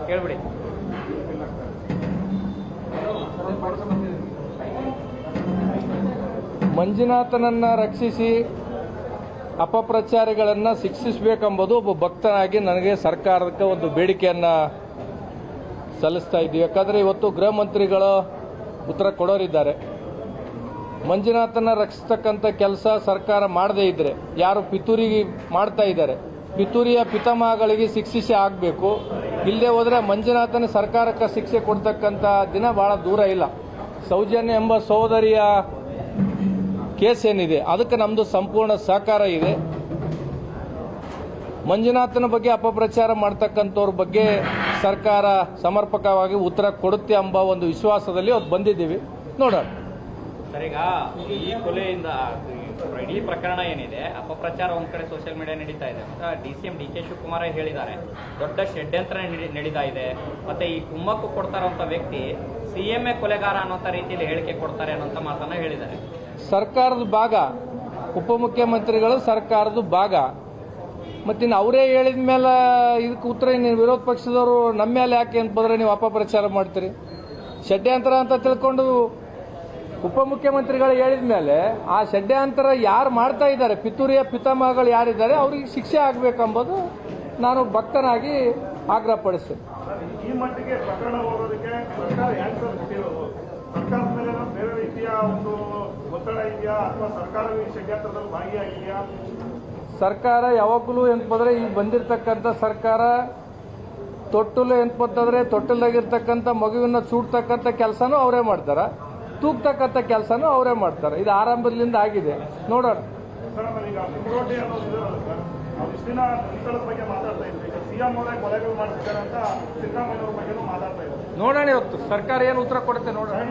ಹೇಳ್ಬಿಡಿ. ಮಂಜುನಾಥನನ್ನ ರಕ್ಷಿಸಿ ಅಪಪ್ರಚಾರಿಗಳನ್ನು ಶಿಕ್ಷಿಸಬೇಕೆಂಬುದು ಒಬ್ಬ ಭಕ್ತನಾಗಿ ನನಗೆ ಸರ್ಕಾರಕ್ಕೆ ಒಂದು ಬೇಡಿಕೆಯನ್ನು ಸಲ್ಲಿಸ್ತಾ ಇದ್ದೀವಿ. ಯಾಕಂದರೆ ಇವತ್ತು ಗೃಹ ಮಂತ್ರಿಗಳು ಉತ್ತರ ಕೊಡೋರಿದ್ದಾರೆ. ಮಂಜುನಾಥನ ರಕ್ಷಿಸ್ತಕ್ಕಂಥ ಕೆಲಸ ಸರ್ಕಾರ ಮಾಡದೇ ಇದ್ರೆ ಯಾರು ಪಿತೂರಿಗೆ ಮಾಡ್ತಾ ಇದ್ದಾರೆ, ಪಿತೂರಿಯ ಪಿತಾಮಹಗಳಿಗೆ ಶಿಕ್ಷೆ ಆಗಬೇಕು. ಇಲ್ಲದೆ ಹೋದರೆ ಮಂಜುನಾಥನ ಸರ್ಕಾರಕ್ಕೆ ಶಿಕ್ಷೆ ಕೊಡ್ತಕ್ಕಂಥ ದಿನ ಬಹಳ ದೂರ ಇಲ್ಲ. ಸೌಜನ್ಯ ಎಂಬ ಸಹೋದರಿಯ ಕೇಸ್ ಏನಿದೆ ಅದಕ್ಕೆ ನಮ್ಮದು ಸಂಪೂರ್ಣ ಸಹಕಾರ ಇದೆ. ಮಂಜುನಾಥನ ಬಗ್ಗೆ ಅಪಪ್ರಚಾರ ಮಾಡ್ತಕ್ಕಂಥವ್ರ ಬಗ್ಗೆ ಸರ್ಕಾರ ಸಮರ್ಪಕವಾಗಿ ಉತ್ತರ ಕೊಡುತ್ತೆ ಎಂಬ ಒಂದು ವಿಶ್ವಾಸದಲ್ಲಿ ಅವತ್ತು ಬಂದಿದ್ದೀವಿ. ನೋಡೋಣ. ಸರ್, ಈಗ ಈ ಕೊಲೆಯಿಂದ ಇಡೀ ಪ್ರಕರಣ ಏನಿದೆ, ಅಪಪ್ರಚಾರ ಒಂದ್ ಕಡೆ ಸೋಷಿಯಲ್ ಮೀಡಿಯಾ ನಡೀತಾ ಇದೆ. DCM DK ಶಿವಕುಮಾರ್ ಹೇಳಿದ್ದಾರೆ, ದೊಡ್ಡ ಷಡ್ಯಂತ್ರ ನಡೀತಾ ಇದೆ. ಮತ್ತೆ ಈ ಕುಮ್ಮಕ್ಕು ಕೊಡ್ತಾರಂತ ವ್ಯಕ್ತಿ CMA ಕೊಲೆಗಾರ ಅನ್ನೋಂಥ ರೀತಿಯಲ್ಲಿ ಹೇಳಿಕೆ ಕೊಡ್ತಾರೆ ಅನ್ನೋಂಥ ಮಾತನ್ನ ಹೇಳಿದ್ದಾರೆ. ಸರ್ಕಾರದ ಭಾಗ, ಉಪಮುಖ್ಯಮಂತ್ರಿಗಳು ಸರ್ಕಾರದ ಭಾಗ. ಮತ್ತಿನ್ನು ಅವರೇ ಹೇಳಿದ ಮೇಲೆ ಇದಕ್ಕೆ ಉತ್ತರ ನೀವು ವಿರೋಧ ಪಕ್ಷದವರು ನಮ್ಮ ಮೇಲೆ ಯಾಕೆ ಅಂತ ಬಂದ್ರೆ ನೀವು ಅಪಪ್ರಚಾರ ಮಾಡ್ತೀರಿ? ಷಡ್ಯಂತ್ರ ಅಂತ ತಿಳ್ಕೊಂಡು ಉಪಮುಖ್ಯಮಂತ್ರಿಗಳು ಹೇಳಿದ ಮೇಲೆ ಆ ಷಡ್ಯಂತ್ರ ಯಾರು ಮಾಡ್ತಾ ಇದ್ದಾರೆ, ಪಿತೂರಿಯ ಪಿತಾಮಹಗಳು ಯಾರಿದ್ದಾರೆ ಅವರಿಗೆ ಶಿಕ್ಷೆ ಆಗಬೇಕೆಂಬುದು ನಾನು ಭಕ್ತನಾಗಿ ಆಗ್ರಹಪಡಿಸ್ತೇನೆ. ಈ ಮಟ್ಟಿಗೆ ಪ್ರಕರಣ ಹೋಗೋದಕ್ಕೆ ಸರ್ಕಾರ ಸರ್ಕಾರದ ಮೇಲೆ ಬೇರೆ ರೀತಿಯ ಒಂದು ಒತ್ತಡ ಇದೆಯಾ ಅಥವಾ ಸರ್ಕಾರವೇ ಷಡ್ಯಂತ್ರದಲ್ಲಿ ಭಾಗಿಯಾಗಿದೆಯಾ? ಸರ್ಕಾರ ಯಾವಾಗಲೂ ಎಂತಂದ್ರೆ ಈಗ ಬಂದಿರತಕ್ಕಂಥ ಸರ್ಕಾರ ತೊಟ್ಟಲು ಎಂತಂದ್ರೆ ತೊಟ್ಟಲಾಗಿರ್ತಕ್ಕಂಥ ಮಗುವಿನ ಚೂಡ್ತಕ್ಕಂಥ ಕೆಲಸನೂ ಅವರೇ ಮಾಡ್ತಾರ, ತೂಗ್ತಕ್ಕಂಥ ಕೆಲಸನೂ ಅವರೇ ಮಾಡ್ತಾರೆ. ಇದು ಆರಂಭದಿಂದ ಆಗಿದೆ. ನೋಡೋಣ. ಸರ್, ಆಮೇಲೆ ಈಗ ಮುರೋಟಿ ಅನ್ನೋದು ಸರ್, ನಾವು ಇಷ್ಟು ದಿನ ಸ್ಥಳದ ಬಗ್ಗೆ ಮಾತಾಡ್ತಾ ಇದ್ವಿ. ಈಗ CM ಅವರೇ ಕೊಲೆಗಳು ಮಾಡ್ತಿದ್ದಾರೆ ಅಂತ ಸಿದ್ದರಾಮಯ್ಯ ಅವ್ರ ಬಗ್ಗೆನೂ ಮಾತಾಡ್ತಾ ಇದ್ದಾರೆ. ನೋಡೋಣ ಇವತ್ತು ಸರ್ಕಾರ ಏನು ಉತ್ತರ ಕೊಡುತ್ತೆ ನೋಡೋಣ.